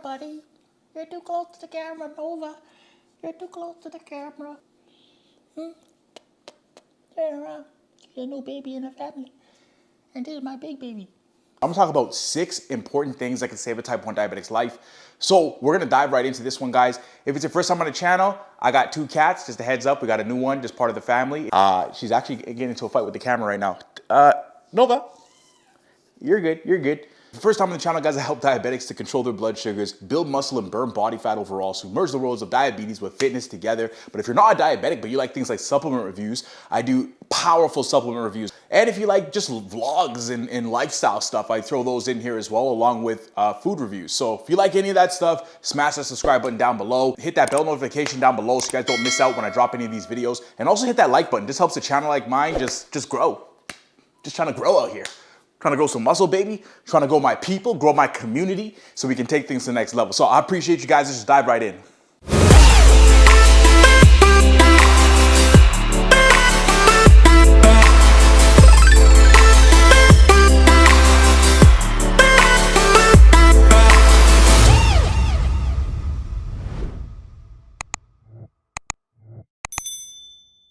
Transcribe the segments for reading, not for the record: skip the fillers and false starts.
Buddy, you're too close to the camera, Nova. You're too close to the camera. Turn around. You're a new baby in the family. And this is my big baby. I'm gonna talk about 6 important things that can save a type 1 diabetic's life. So we're gonna dive right into this one, guys. If it's your first time on the channel, I got 2 cats, just a heads up. We got a new one, just part of the family. She's actually getting into a fight with the camera right now. Nova, you're good, you're good. The first time on the channel, guys, I help diabetics to control their blood sugars, build muscle, and burn body fat overall. So merge the worlds of diabetes with fitness together. But if you're not a diabetic, but you like things like supplement reviews, I do powerful supplement reviews. And if you like just vlogs and lifestyle stuff, I throw those in here as well, along with food reviews. So if you like any of that stuff, smash that subscribe button down below. Hit that bell notification down below so you guys don't miss out when I drop any of these videos. And also hit that like button. This helps a channel like mine just grow. Just trying to grow out here. Trying to grow some muscle, baby. Trying to grow my people, grow my community so we can take things to the next level. So I appreciate you guys. Let's just dive right in.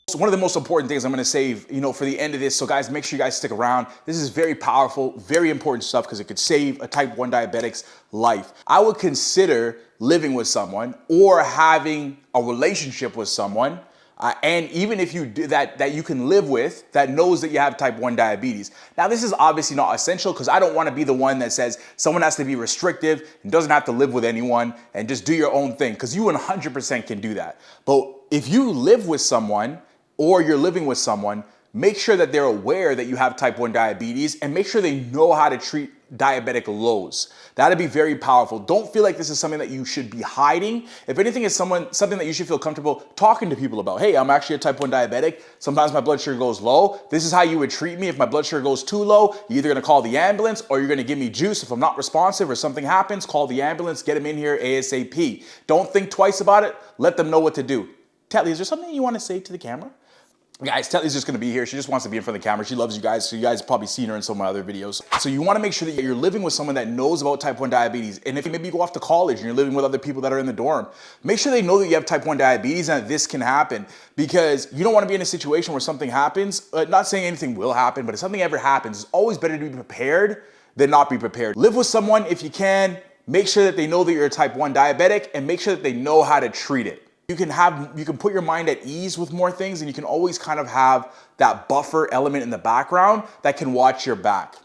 So one of the most important things I'm gonna save, for the end of this. So guys, make sure you guys stick around. This is very powerful, very important stuff because it could save a type 1 diabetic's life. I would consider living with someone or having a relationship with someone, and even if you do that you can live with, that knows that you have type 1 diabetes. Now, this is obviously not essential because I don't want to be the one that says someone has to be restrictive and doesn't have to live with anyone and just do your own thing, because you 100% can do that. But if you live with someone or you're living with someone, make sure that they're aware that you have type 1 diabetes and make sure they know how to treat diabetic lows. That'd be very powerful. Don't feel like this is something that you should be hiding. If anything, is something that you should feel comfortable talking to people about. Hey, I'm actually a type 1 diabetic. Sometimes my blood sugar goes low. This is how you would treat me if my blood sugar goes too low. You're either gonna call the ambulance or you're gonna give me juice. If I'm not responsive or something happens, call the ambulance, get them in here ASAP. Don't think twice about it. Let them know what to do. Telly, is there something you want to say to the camera? Guys, Telly's just gonna be here. She just wants to be in front of the camera. She loves you guys, so you guys have probably seen her in some of my other videos. So you wanna make sure that you're living with someone that knows about type 1 diabetes. And if maybe you go off to college and you're living with other people that are in the dorm, make sure they know that you have type 1 diabetes and that this can happen, because you don't wanna be in a situation where something happens. Not saying anything will happen, but if something ever happens, it's always better to be prepared than not be prepared. Live with someone if you can. Make sure that they know that you're a type 1 diabetic and make sure that they know how to treat it. You can put your mind at ease with more things, and you can always kind of have that buffer element in the background that can watch your back.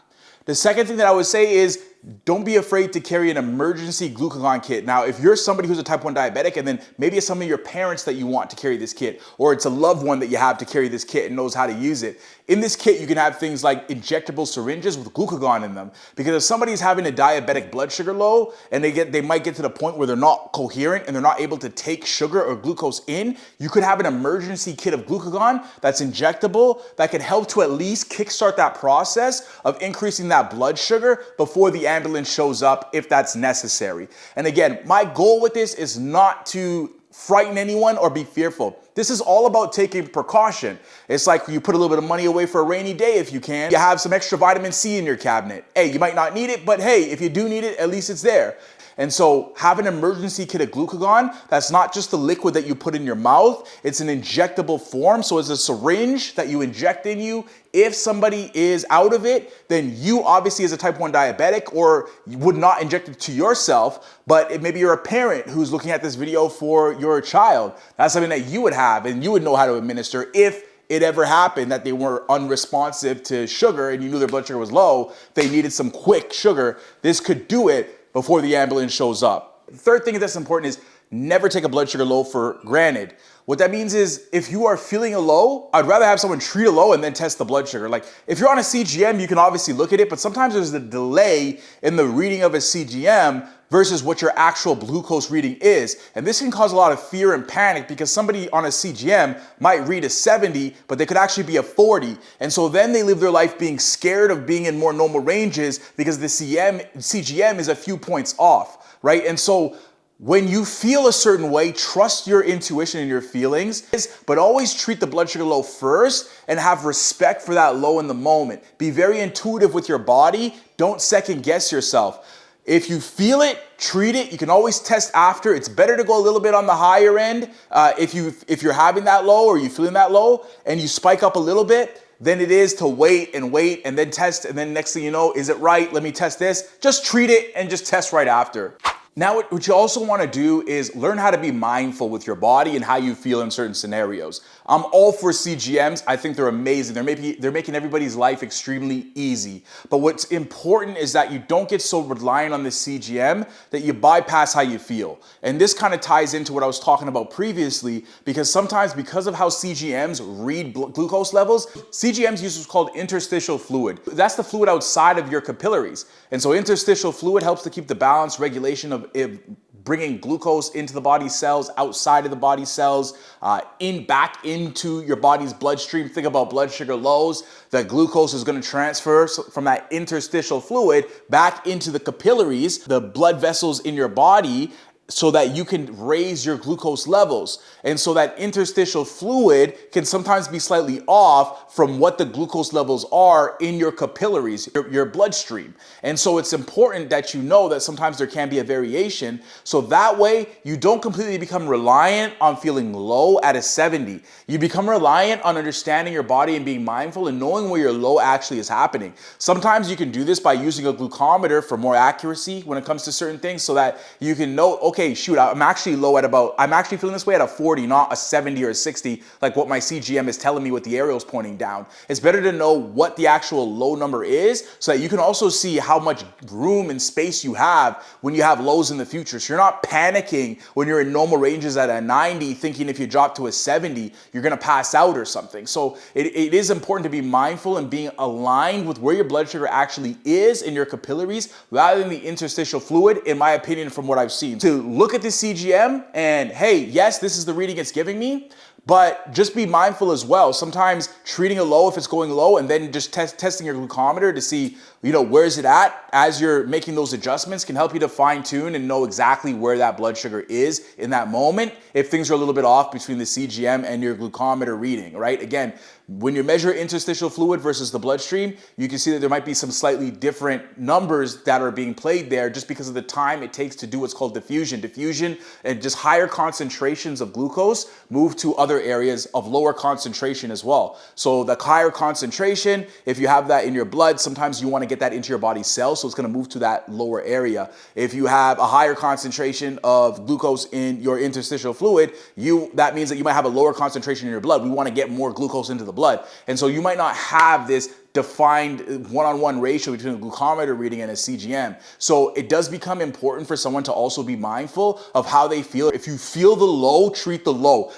The second thing that I would say is don't be afraid to carry an emergency glucagon kit. Now, if you're somebody who's a type 1 diabetic and then maybe it's some of your parents that you want to carry this kit, or it's a loved one that you have to carry this kit and knows how to use it. In this kit, you can have things like injectable syringes with glucagon in them, because if somebody's having a diabetic blood sugar low and they might get to the point where they're not coherent and they're not able to take sugar or glucose in, you could have an emergency kit of glucagon that's injectable that can help to at least kickstart that process of increasing that blood sugar before the ambulance shows up, if that's necessary. And again, my goal with this is not to frighten anyone or be fearful. This is all about taking precaution. It's like you put a little bit of money away for a rainy day if you can. You have some extra vitamin C in your cabinet. Hey, you might not need it, but hey, if you do need it, at least it's there. And so have an emergency kit of glucagon. That's not just the liquid that you put in your mouth. It's an injectable form. So it's a syringe that you inject in you. If somebody is out of it, then you obviously as a type 1 diabetic, or you would not inject it to yourself, but maybe you're a parent who's looking at this video for your child. That's something that you would have and you would know how to administer if it ever happened that they were unresponsive to sugar and you knew their blood sugar was low, they needed some quick sugar. This could do it before the ambulance shows up. The third thing that's important is never take a blood sugar low for granted. What that means is if you are feeling a low, I'd rather have someone treat a low and then test the blood sugar. Like if you're on a CGM, you can obviously look at it, but sometimes there's a delay in the reading of a CGM versus what your actual glucose reading is. And this can cause a lot of fear and panic because somebody on a CGM might read a 70, but they could actually be a 40. And so then they live their life being scared of being in more normal ranges because the CGM is a few points off, right? And so when you feel a certain way, trust your intuition and your feelings, but always treat the blood sugar low first and have respect for that low in the moment. Be very intuitive with your body. Don't second guess yourself. If you feel it, treat it. You can always test after. It's better to go a little bit on the higher end if you're having that low or you're feeling that low and you spike up a little bit than it is to wait and then test, and then next thing you know, is it right? Let me test this. Just treat it and just test right after. Now, what you also want to do is learn how to be mindful with your body and how you feel in certain scenarios. I'm all for CGMs. I think they're amazing. They're making everybody's life extremely easy. But what's important is that you don't get so reliant on the CGM that you bypass how you feel. And this kind of ties into what I was talking about previously, because sometimes because of how CGMs read glucose levels, CGMs use what's called interstitial fluid. That's the fluid outside of your capillaries. And so interstitial fluid helps to keep the balance, regulation of bringing glucose into the body cells, outside of the body cells, back into your body's bloodstream. Think about blood sugar lows. That glucose is going to transfer from that interstitial fluid back into the capillaries, the blood vessels in your body, so that you can raise your glucose levels. And so that interstitial fluid can sometimes be slightly off from what the glucose levels are in your capillaries, your bloodstream. And so it's important that you know that sometimes there can be a variation. So that way you don't completely become reliant on feeling low at a 70. You become reliant on understanding your body and being mindful and knowing where your low actually is happening. Sometimes you can do this by using a glucometer for more accuracy when it comes to certain things, so that you can know, okay, shoot, I'm actually low at I'm actually feeling this way at a 40, not a 70 or a 60, like what my CGM is telling me with the arrows pointing down. It's better to know what the actual low number is, so that you can also see how much room and space you have when you have lows in the future. So you're not panicking when you're in normal ranges at a 90, thinking if you drop to a 70, you're gonna pass out or something. So it is important to be mindful and being aligned with where your blood sugar actually is in your capillaries, rather than the interstitial fluid, in my opinion, from what I've seen. To look at the CGM and, hey, yes, this is the reading it's giving me, but just be mindful as well. Sometimes treating a low if it's going low, and then just testing your glucometer to see, where is it at as you're making those adjustments, can help you to fine tune and know exactly where that blood sugar is in that moment if things are a little bit off between the CGM and your glucometer reading, right? Again, when you measure interstitial fluid versus the bloodstream, you can see that there might be some slightly different numbers that are being played there just because of the time it takes to do what's called diffusion. Diffusion and just higher concentrations of glucose move to other areas of lower concentration as well. So the higher concentration, if you have that in your blood, sometimes you want to get that into your body's cells, so it's going to move to that lower area. If you have a higher concentration of glucose in your interstitial fluid, that means that you might have a lower concentration in your blood. We want to get more glucose into the blood. And so you might not have this defined one-on-one ratio between a glucometer reading and a CGM. So it does become important for someone to also be mindful of how they feel. If you feel the low, treat the low.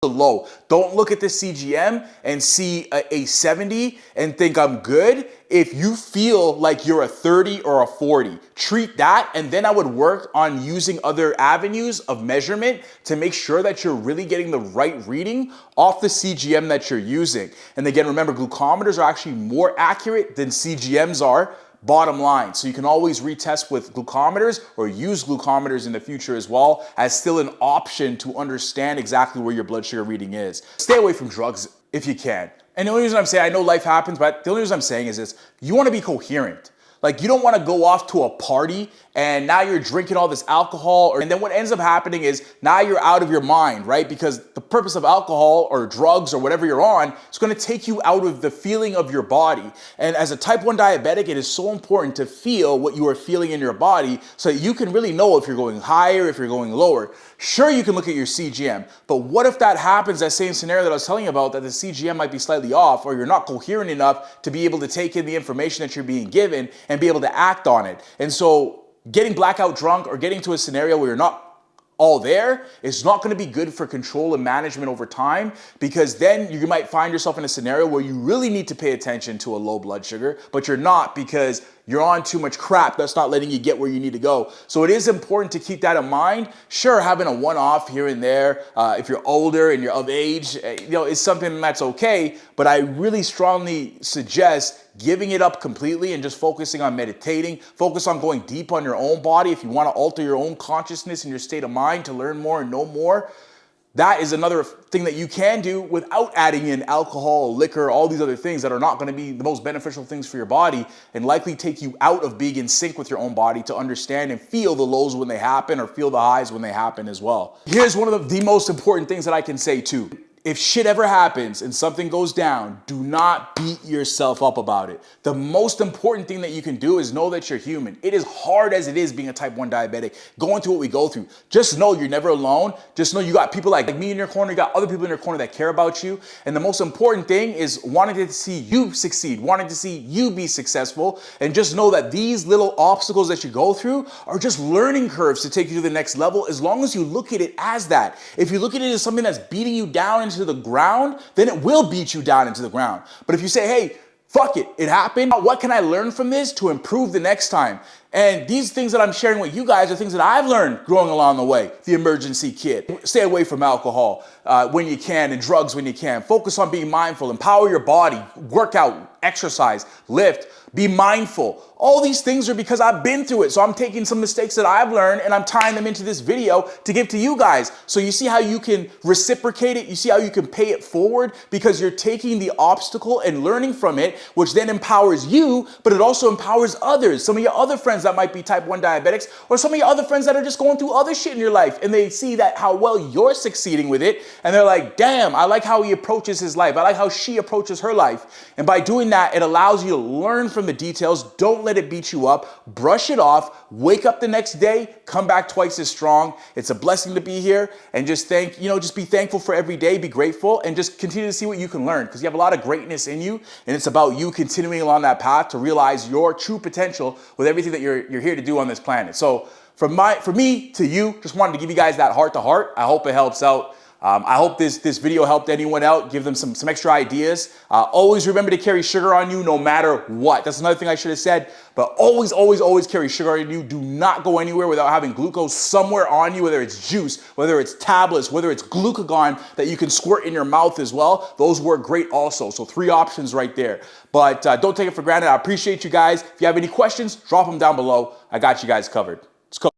Low. Don't look at the CGM and see a 70 and think I'm good. If you feel like you're a 30 or a 40, treat that, and then I would work on using other avenues of measurement to make sure that you're really getting the right reading off the CGM that you're using. And again, remember, glucometers are actually more accurate than CGMs are. Bottom line. So you can always retest with glucometers or use glucometers in the future as well, as still an option to understand exactly where your blood sugar reading is. Stay away from drugs if you can. And the only reason I'm saying, I know life happens, but the only reason I'm saying is this: you want to be coherent. Like, you don't want to go off to a party and now you're drinking all this alcohol, and then what ends up happening is now you're out of your mind, right? Because the purpose of alcohol or drugs or whatever you're on, it's going to take you out of the feeling of your body. And as a type 1 diabetic, it is so important to feel what you are feeling in your body so that you can really know if you're going higher, if you're going lower. Sure, you can look at your CGM, but what if that happens, that same scenario that I was telling you about, that the CGM might be slightly off, or you're not coherent enough to be able to take in the information that you're being given and be able to act on it. And so getting blackout drunk or getting to a scenario where you're not all there is not going to be good for control and management over time, because then you might find yourself in a scenario where you really need to pay attention to a low blood sugar, but you're not because you're on too much crap that's not letting you get where you need to go. So it is important to keep that in mind. Sure, having a one-off here and there, if you're older and you're of age, is something that's okay, but I really strongly suggest giving it up completely and just focusing on meditating. Focus on going deep on your own body. If you want to alter your own consciousness and your state of mind to learn more and know more, That is another thing that you can do without adding in alcohol, liquor, all these other things that are not going to be the most beneficial things for your body and likely take you out of being in sync with your own body to understand and feel the lows when they happen or feel the highs when they happen as well. Here's one of the most important things that I can say too. If shit ever happens and something goes down, do not beat yourself up about it. The most important thing that you can do is know that you're human. It is hard as it is being a type 1 diabetic, going through what we go through. Just know you're never alone. Just know you got people like me in your corner, you got other people in your corner that care about you. And the most important thing is wanting to see you succeed, wanting to see you be successful. And just know that these little obstacles that you go through are just learning curves to take you to the next level, as long as you look at it as that. If you look at it as something that's beating you down into the ground, then it will beat you down into the ground. But if you say, hey, fuck it, it happened. What can I learn from this to improve the next time? And these things that I'm sharing with you guys are things that I've learned growing along the way. The emergency kit. Stay away from alcohol when you can and drugs when you can. Focus on being mindful. Empower your body. Work out, exercise, lift. Be mindful. All these things are because I've been through it. So I'm taking some mistakes that I've learned and I'm tying them into this video to give to you guys. So you see how you can reciprocate it. You see how you can pay it forward because you're taking the obstacle and learning from it, which then empowers you, but it also empowers others. Some of your other friends that might be type 1 diabetics, or some of your other friends that are just going through other shit in your life, and they see that how well you're succeeding with it, and they're like, damn, I like how he approaches his life. I like how she approaches her life. And by doing that, it allows you to learn from the details. Don't let it beat you up. Brush it off. Wake up the next day. Come back twice as strong. It's a blessing to be here, and just just be thankful for every day. Be grateful, and just continue to see what you can learn, because you have a lot of greatness in you, and it's about you continuing along that path to realize your true potential with everything that you're here to do on this planet. So for me to you, just wanted to give you guys that heart to heart. I hope it helps out. I hope this video helped anyone out, give them some extra ideas. Always remember to carry sugar on you no matter what. That's another thing I should have said, but always, always, always carry sugar on you. Do not go anywhere without having glucose somewhere on you, whether it's juice, whether it's tablets, whether it's glucagon that you can squirt in your mouth as well. Those work great also. So 3 options right there. But don't take it for granted. I appreciate you guys. If you have any questions, drop them down below. I got you guys covered.